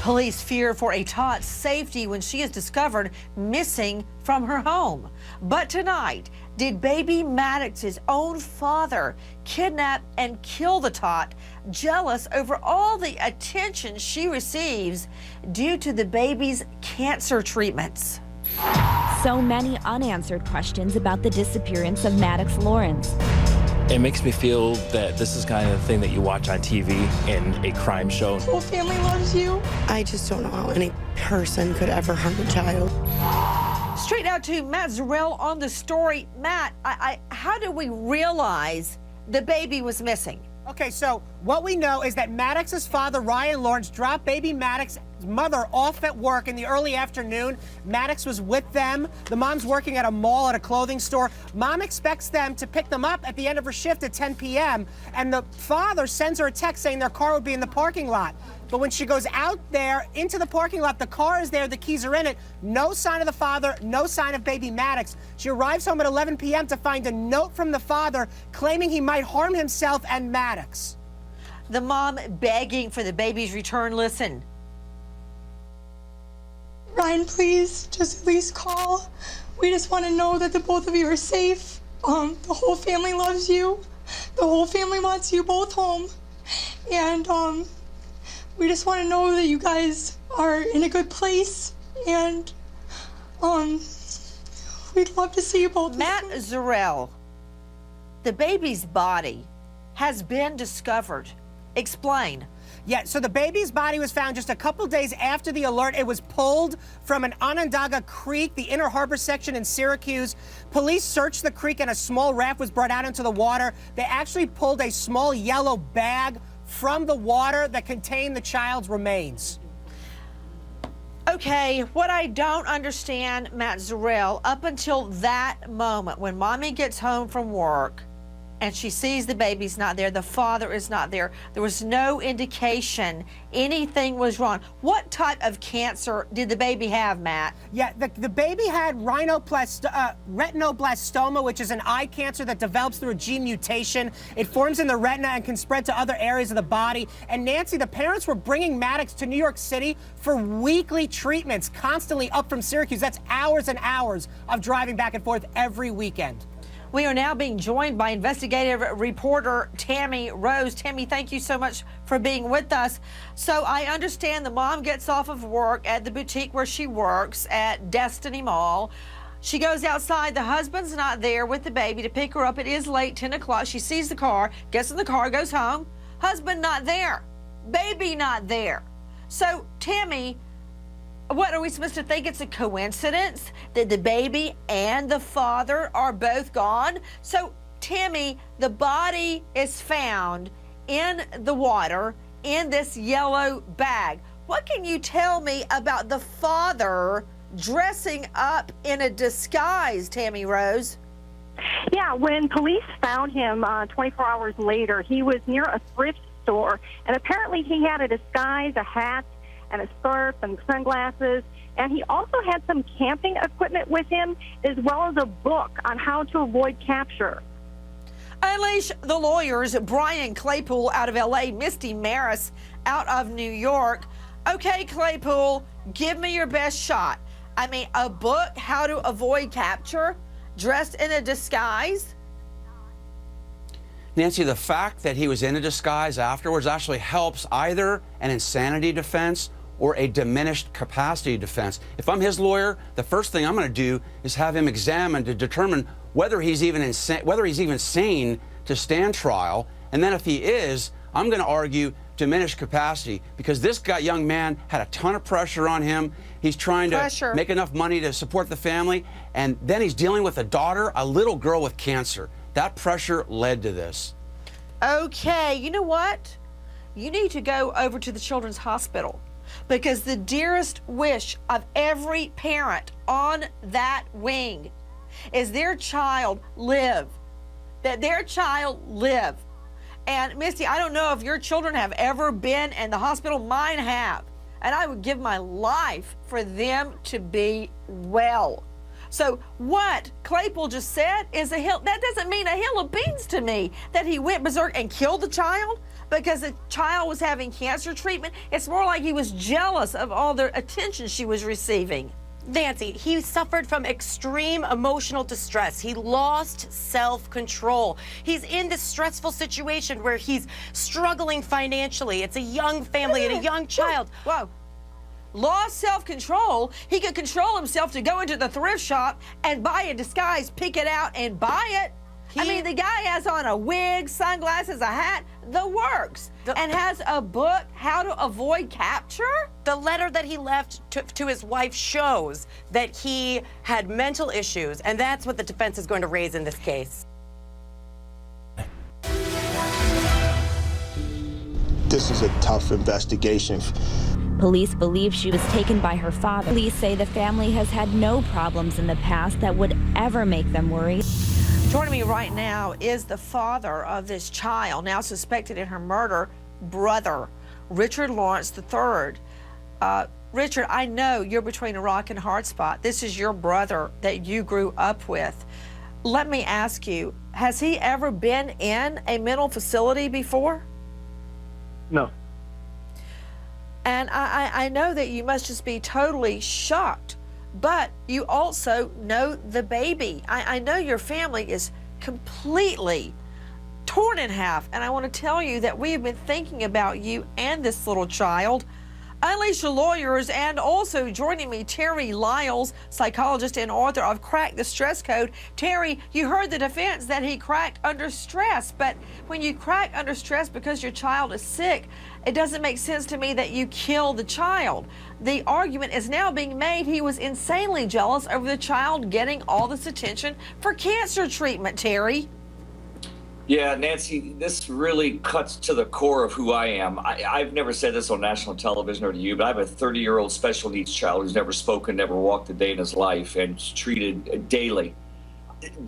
Police fear for a tot's safety when she is discovered missing from her home. But tonight, did baby Maddox's own father kidnap and kill the tot, jealous over all the attention she receives due to the baby's cancer treatments? So many unanswered questions about the disappearance of Maddox Lawrence. It makes me feel that this is kind of the thing that you watch on TV in a crime show. Whole family loves you. I just don't know how any person could ever harm a child. Straight out to Matt Zarrell on the story. Matt, how did we realize the baby was missing? Okay, so what we know is that Maddox's father, Ryan Lawrence, dropped baby Maddox's mother off at work in the early afternoon. Maddox was with them. The mom's working at a mall at a clothing store. Mom expects them to pick them up at the end of her shift at 10 p.m. And the father sends her a text saying their car would be in the parking lot. But when she goes out there into the parking lot, the car is there, the keys are in it. No sign of the father, no sign of baby Maddox. She arrives home at 11 p.m. to find a note from the father claiming he might harm himself and Maddox. The mom begging for the baby's return. Listen. Ryan, please, just at least call. We just want to know that the both of you are safe. The whole family loves you. The whole family wants you both home. And we just want to know that you guys are in a good place. And we'd love to see you both. Matt Zarrell, the baby's body has been discovered. Explain. Yeah, so the baby's body was found just a couple days after the alert. It was pulled from an Onondaga Creek, the Inner Harbor section in Syracuse. Police searched the creek and a small raft was brought out into the water. They actually pulled a small yellow bag from the water that contained the child's remains. Okay, what I don't understand, Matt Zarrell, up until that moment when mommy gets home from work and she sees the baby's not there, the father is not there, there was no indication anything was wrong. What type of cancer did the baby have, Matt? Yeah, the baby had retinoblastoma, which is an eye cancer that develops through a gene mutation. It forms in the retina and can spread to other areas of the body. And Nancy, the parents were bringing Maddox to New York City for weekly treatments, constantly up from Syracuse. That's hours and hours of driving back and forth every weekend. We are now being joined by investigative reporter Tammy Rose. Tammy, thank you so much for being with us. So I understand the mom gets off of work at the boutique where she works at Destiny Mall. She goes outside. The husband's not there with the baby to pick her up. It is late, 10 o'clock. She sees the car, gets in the car, goes home. Husband not there. Baby not there. So, Tammy, what are we supposed to think? It's a coincidence that the baby and the father are both gone? So, Tammy, the body is found in the water in this yellow bag. What can you tell me about the father dressing up in a disguise, Tammy Rose? Yeah, when police found him 24 hours later, he was near a thrift store, and apparently he had a disguise, a hat, and a scarf and sunglasses, and he also had some camping equipment with him, as well as a book on how to avoid capture. Unleash the lawyers, Brian Claypool out of L.A., Misty Maris out of New York. Okay, Claypool, give me your best shot. I mean, a book, how to avoid capture, dressed in a disguise? Nancy, the fact that he was in a disguise afterwards actually helps either an insanity defense or a diminished capacity defense. If I'm his lawyer, the first thing I'm going to do is have him examined to determine whether he's even sane to stand trial. And then if he is, I'm going to argue diminished capacity, because this young man had a ton of pressure on him. He's trying to make enough money to support the family, and then he's dealing with a daughter, a little girl with cancer. That pressure led to this. Okay, you know what? You need to go over to the Children's Hospital, because the dearest wish of every parent on that wing is their child live, that their child live. And Misty, I don't know if your children have ever been in the hospital. Mine have. And I would give my life for them to be well. So what Claypool just said is a hill. That doesn't mean a hill of beans to me that he went berserk and killed the child. because the child was having cancer treatment. It's more like he was jealous of all the attention she was receiving. Nancey, he suffered from extreme emotional distress. He lost self-control. He's in this stressful situation where he's struggling financially. It's a young family and a young child. Whoa. Lost self-control. He could control himself to go into the thrift shop and buy a disguise, pick it out, and buy it. I mean, the guy has on a wig, sunglasses, a hat, the works, and has a book, How to Avoid Capture? The letter that he left to his wife shows that he had mental issues, and that's what the defense is going to raise in this case. This is a tough investigation. Police believe she was taken by her father. Police say the family has had no problems in the past that would ever make them worry. Joining me right now is the father of this child, now suspected in her murder, brother, Richard Lawrence III. Richard, I know you're between a rock and a hard spot. This is your brother that you grew up with. Let me ask you, has he ever been in a mental facility before? No. And I know that you must just be totally shocked, but you also know the baby. I know your family is completely torn in half, and I want to tell you that we have been thinking about you and this little child. Unleash Your Lawyers, and also joining me, Terry Lyles, psychologist and author of Crack the Stress Code. Terry, you heard the defense that he cracked under stress, but when you crack under stress because your child is sick, it doesn't make sense to me that you kill the child. The argument is now being made he was insanely jealous over the child getting all this attention for cancer treatment, Terry. Yeah, Nancey, this really cuts to the core of who I am. I've never said this on national television or to you, but I have a 30-year-old special needs child who's never spoken, never walked a day in his life, and is treated daily.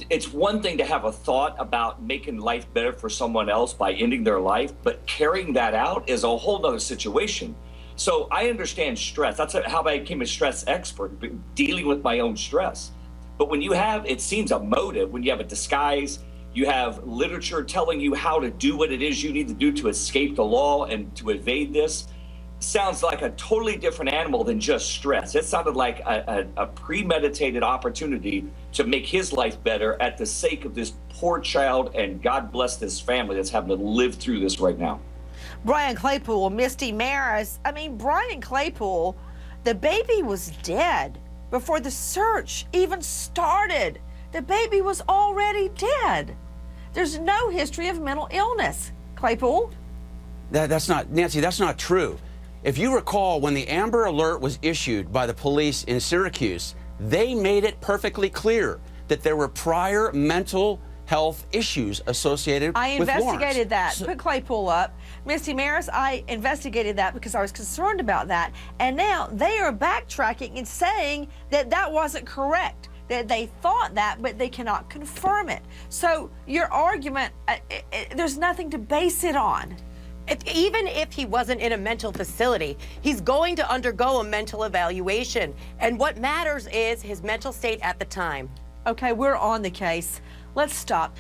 It's one thing to have a thought about making life better for someone else by ending their life, but carrying that out is a whole nother situation. So I understand stress. That's how I became a stress expert, dealing with my own stress. But when you have, it seems, a motive, when you have a disguise, you have literature telling you how to do what it is you need to do to escape the law and to evade this, sounds like a totally different animal than just stress. It sounded like a premeditated opportunity to make his life better at the sake of this poor child, and God bless this family that's having to live through this right now. Brian Claypool, Misty Maris. I mean, Brian Claypool, the baby was dead before the search even started. The baby was already dead. There's no history of mental illness. Claypool? That's not, Nancy, that's not true. If you recall, when the Amber Alert was issued by the police in Syracuse, they made it perfectly clear that there were prior mental health issues associated with Lawrence. I investigated that. Put Claypool up. Misty Maris, I investigated that because I was concerned about that. And now they are backtracking and saying that that wasn't correct, that they thought that, but they cannot confirm it. So your argument, there's nothing to base it on. Even if he wasn't in a mental facility, he's going to undergo a mental evaluation. And what matters is his mental state at the time. Okay, we're on the case. Let's stop.